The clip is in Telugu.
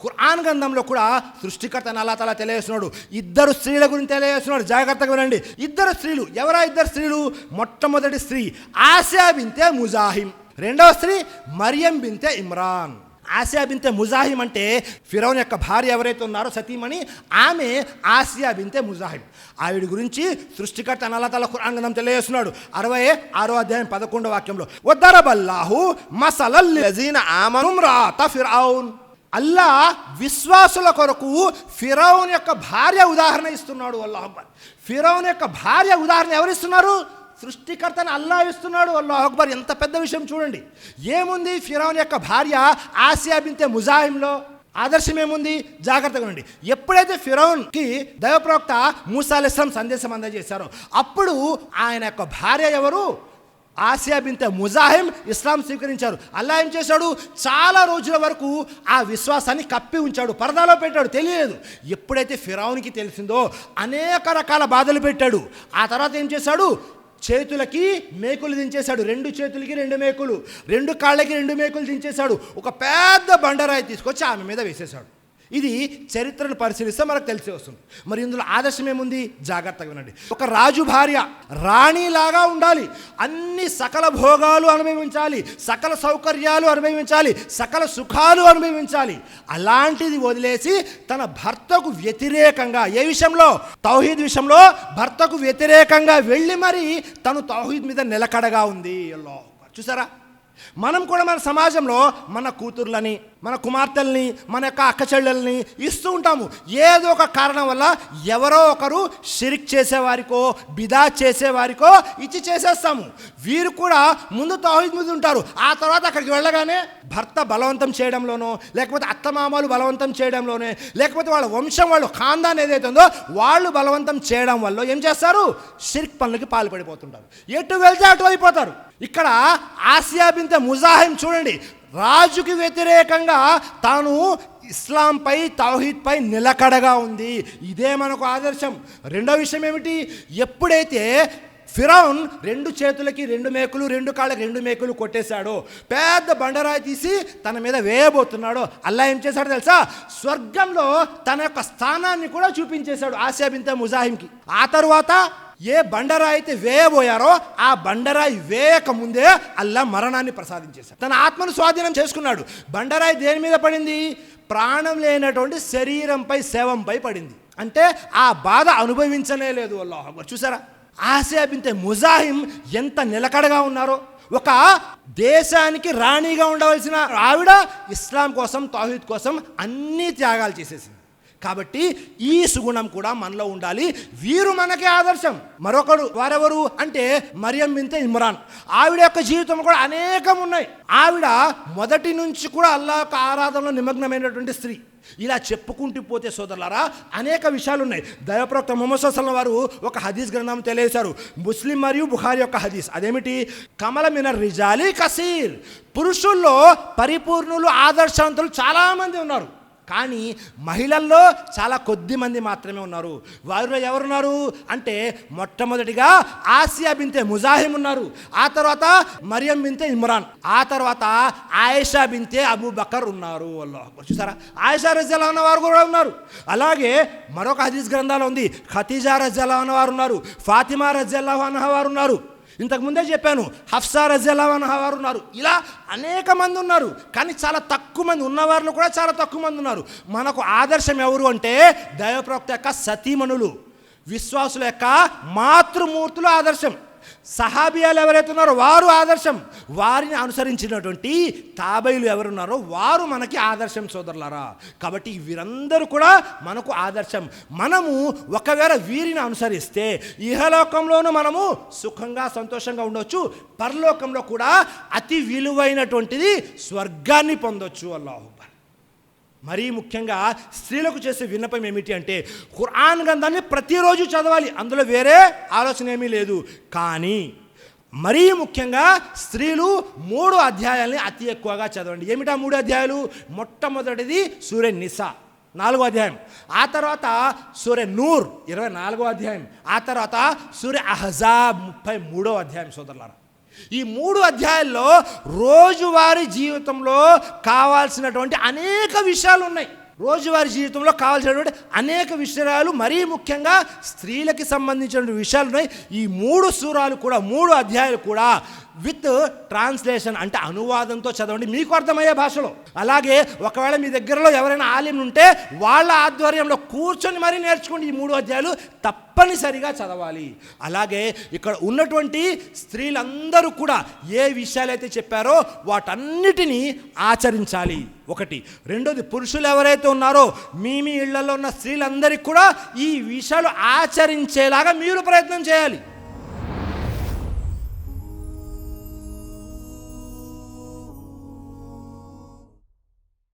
ఖురాన్ గ్రంథంలో కూడా సృష్టికర్తను అల్లాహ్ తఆలా తెలియజేస్తున్నాడు. ఇద్దరు స్త్రీల గురించి తెలియజేస్తున్నాడు. జాగ్రత్తగా వినండి. ఇద్దరు స్త్రీలు. ఎవరా ఇద్దరు స్త్రీలు? మొట్టమొదటి స్త్రీ ఆసియా బింతే ముజాహిమ్, రెండవ స్త్రీ మరియం బింతే ఇమ్రాన్. ఆసియా బింతే ముజాహిమ్ అంటే ఫిరౌన్ యొక్క భార్య ఎవరైతే ఉన్నారో సతీమణి, ఆమె ఆసియా బింతే ముజాహిమ్. ఆవిడ గురించి సృష్టికర్త అల్లాహ్ తఆలా ఖురాన్ గ్రంథం తెలియజేస్తున్నాడు. 66వ అధ్యాయం 11వ వాక్యంలో వదరబల్లాహు మసలల్ లజీన ఆమను ఇమ్రాత ఫిరౌన్. అల్లా విశ్వాసుల కొరకు ఫిరౌన్ యొక్క భార్య ఉదాహరణ ఇస్తున్నాడు. అల్లాహ్ అక్బర్. ఫిరౌన్ యొక్క భార్య ఉదాహరణ ఎవరిస్తున్నారు? సృష్టికర్తను అల్లాహ్ ఇస్తున్నాడు. అల్లాహ్ అక్బర్. ఎంత పెద్ద విషయం చూడండి. ఏముంది ఫిరౌన్ యొక్క భార్య ఆసియా బింతే ముజాహిమ్లో? ఆదర్శం ఏముంది? జాగ్రత్తగా ఉండండి. ఎప్పుడైతే ఫిరౌన్కి దైవ ప్రవక్త మూసా అలైహిస్సలాం సందేశం అందజేశారో అప్పుడు ఆయన యొక్క భార్య ఎవరు? ఆసియా బింతే ముజాహిమ్ ఇస్లాం స్వీకరించారు. అల్లా ఏం చేశాడు? చాలా రోజుల వరకు ఆ విశ్వాసాన్ని కప్పి ఉంచాడు, పరదాలో పెట్టాడు, తెలియలేదు. ఎప్పుడైతే ఫిరౌన్కి తెలిసిందో అనేక రకాల బాధలు పెట్టాడు. ఆ తర్వాత ఏం చేశాడు? చేతులకి మేకులు దించేశాడు. 2 చేతులకి 2 మేకులు, 2 కాళ్ళకి 2 మేకులు దించేశాడు. ఒక పెద్ద బండరాయి తీసుకొచ్చి ఆమె మీద వేసేశాడు. ఇది చరిత్రను పరిశీలిస్తే మనకు తెలిసి వస్తుంది. మరి ఇందులో ఆదర్శం ఏముంది? జాగ్రత్తగా వినండి. ఒక రాజు భార్య రాణిలాగా ఉండాలి, అన్ని సకల భోగాలు అనుభవించాలి, సకల సౌకర్యాలు అనుభవించాలి, సకల సుఖాలు అనుభవించాలి. అలాంటిది వదిలేసి తన భర్తకు వ్యతిరేకంగా, ఏ విషయంలో? తౌహీద్ విషయంలో భర్తకు వ్యతిరేకంగా వెళ్ళి మరి తను తౌహీద్ మీద నిలకడగా ఉంది. అల్లాహ్ చూసారా? మనం కూడా మన సమాజంలో మన కూతుర్లని, మన కుమార్తెల్ని, మన యొక్క అక్క చెల్లెల్ని ఇస్తూ ఉంటాము. ఏదో ఒక కారణం వల్ల ఎవరో ఒకరు షిరిక్ చేసేవారికో బిదా చేసేవారికో ఇచ్చి చేసేస్తాము. వీరు కూడా ముందు తౌహీద్ మీద ఉంటారు. ఆ తర్వాత అక్కడికి వెళ్ళగానే భర్త బలవంతం చేయడంలోనో, లేకపోతే అత్తమామలు బలవంతం చేయడంలోనే, లేకపోతే వాళ్ళ వంశం, వాళ్ళు ఖాందాన్ ఏదైతే ఉందో వాళ్ళు బలవంతం చేయడం వల్ల ఏం చేస్తారు? షిరిక్ పనులకి పాల్పడిపోతుంటారు. ఎటు వెళ్తే అటు అయిపోతారు. ఇక్కడ ఆసియా బింతే ముజాహిమ్ చూడండి, రాజుకి వ్యతిరేకంగా తాను ఇస్లాంపై తౌహీద్పై నిలకడగా ఉంది. ఇదే మనకు ఆదర్శం. రెండో విషయం ఏమిటి? ఎప్పుడైతే ఫిరౌన్ 2 చేతులకి 2 మేకులు, 2 కాళ్ళకి 2 మేకులు కొట్టేశాడో, పెద్ద బండరాయి తీసి తన మీద వేయబోతున్నాడో, అల్లా ఏం చేశాడో తెలుసా? స్వర్గంలో తన యొక్క స్థానాన్ని కూడా చూపించేశాడు ఆసియా బింతే ముజాహిమ్కి. ఆ తరువాత ఏ బండరాయి అయితే వేయబోయారో ఆ బండరాయి వేయక ముందే అల్లా మరణాన్ని ప్రసాదించేశాడు. తన ఆత్మను స్వాధీనం చేసుకున్నాడు. బండరాయి దేని మీద పడింది? ప్రాణం లేనటువంటి శరీరంపై, శవంపై పడింది. అంటే ఆ బాధ అనుభవించనే లేదు. అల్లాహ్ అక్బర్. చూసారా? ఆసియా బింతే ముజాహిమ్ ఎంత నిలకడగా ఉన్నారో. ఒక దేశానికి రాణిగా ఉండవలసిన ఆవిడ ఇస్లాం కోసం, తౌహీద్ కోసం అన్ని త్యాగాలు చేసేసింది. కాబట్టి ఈ సుగుణం కూడా మనలో ఉండాలి. వీరు మనకే ఆదర్శం. మరొకరు వారెవరు అంటే మరియం బింతే ఇమ్రాన్. ఆవిడ యొక్క జీవితం కూడా అనేకం ఉన్నాయి. ఆవిడ మొదటి నుంచి కూడా అల్లాహ్ యొక్క ఆరాధనలో నిమగ్నమైనటువంటి స్త్రీ. ఇలా చెప్పుకుంటూ పోతే సోదరులారా అనేక విషయాలు ఉన్నాయి. దైవప్రవక్త ముహమ్మద్ సల్లల్లాహు అలైహి వసల్లం వారు ఒక హదీస్ గ్రంథం తెలియజేశారు. ముస్లిం మరియు బుఖారీ యొక్క హదీస్. అదేమిటి? కమల మినర్ రిజాలి కసీర్. పురుషుల్లో పరిపూర్ణులు, ఆదర్శవంతులు చాలామంది ఉన్నారు, కానీ మహిళల్లో చాలా కొద్ది మంది మాత్రమే ఉన్నారు. వారిలో ఎవరున్నారు అంటే మొట్టమొదటిగా ఆసియా బింతే ముజాహిమ్ ఉన్నారు, ఆ తర్వాత మరియం బింతే ఇమ్రాన్, ఆ తర్వాత ఆయిషా బింతే అబూ బకర్ ఉన్నారు. అల్లాహ్ అక్బర్. చూసారా? ఆయిషా రజియల్లాహు అన్హా వారు కూడా ఉన్నారు. అలాగే మరొక హదీస్ గ్రంథాలు ఉంది, ఖదీజా రజియల్లాహు అన్హా వారు ఉన్నారు, ఫాతిమా రజియల్లాహు అన్హా వారు ఉన్నారు. ఇంతకుముందే చెప్పాను, హఫ్సా రజియల్లాహు అన్హా వారు ఉన్నారు. ఇలా అనేక మంది ఉన్నారు, కానీ చాలా తక్కువ మంది, ఉన్నవారిలో కూడా చాలా తక్కువ మంది ఉన్నారు. మనకు ఆదర్శం ఎవరు అంటే దైవప్రవక్త యొక్క సతీమణులు, విశ్వాసుల యొక్క మాతృమూర్తులు ఆదర్శం. సహాబియాలు ఎవరైతే ఉన్నారో వారు ఆదర్శం. వారిని అనుసరించినటువంటి తాబైలు ఎవరున్నారో వారు మనకి ఆదర్శం సోదరులారా. కాబట్టి వీరందరూ కూడా మనకు ఆదర్శం. మనము ఒకవేళ వీరిని అనుసరిస్తే ఇహలోకంలోనూ మనము సుఖంగా, సంతోషంగా ఉండొచ్చు, పరలోకంలో కూడా అతి విలువైనటువంటిది స్వర్గాన్ని పొందొచ్చు. అల్లాహు అక్బర్. మరీ ముఖ్యంగా స్త్రీలకు చేసే విన్నపం ఏమిటి అంటే ఖురాన్ గ్రంథాన్ని ప్రతిరోజు చదవాలి. అందులో వేరే ఆలోచన ఏమీ లేదు. కానీ మరీ ముఖ్యంగా స్త్రీలు 3 అధ్యాయాలని అతి ఎక్కువగా చదవండి. ఏమిటా 3 అధ్యాయాలు? మొట్టమొదటిది సూరే నిసా 4వ అధ్యాయం, ఆ తర్వాత సూరే నూర్ 24వ అధ్యాయం, ఆ తర్వాత సూరే అహజాబ్ 33వ అధ్యాయం. సోదరులారా, ఈ 3 అధ్యాయాల్లో రోజువారీ జీవితంలో కావాల్సినటువంటి అనేక విషయాలు ఉన్నాయి. రోజువారీ జీవితంలో కావాల్సినటువంటి అనేక విషయాలు, మరీ ముఖ్యంగా స్త్రీలకి సంబంధించిన విషయాలు ఉన్నాయి. ఈ 3 సూరాలు కూడా, 3 అధ్యాయాలు కూడా విత్ ట్రాన్స్లేషన్ అంటే అనువాదంతో చదవండి, మీకు అర్థమయ్యే భాషలో. అలాగే ఒకవేళ మీ దగ్గరలో ఎవరైనా ఆలిం ఉంటే వాళ్ళ ఆధ్వర్యంలో కూర్చొని మరీ నేర్చుకోండి. ఈ 3 అధ్యాయాలు తప్పనిసరిగా చదవాలి. అలాగే ఇక్కడ ఉన్నటువంటి స్త్రీలందరూ కూడా ఏ విషయాలైతే చెప్పారో వాటన్నిటినీ ఆచరించాలి. ఒకటి. రెండోది, పురుషులు ఎవరైతే ఉన్నారో మీ ఇళ్లలో ఉన్న స్త్రీలందరికీ కూడా ఈ విషయాలు ఆచరించేలాగా మీరు ప్రయత్నం చేయాలి.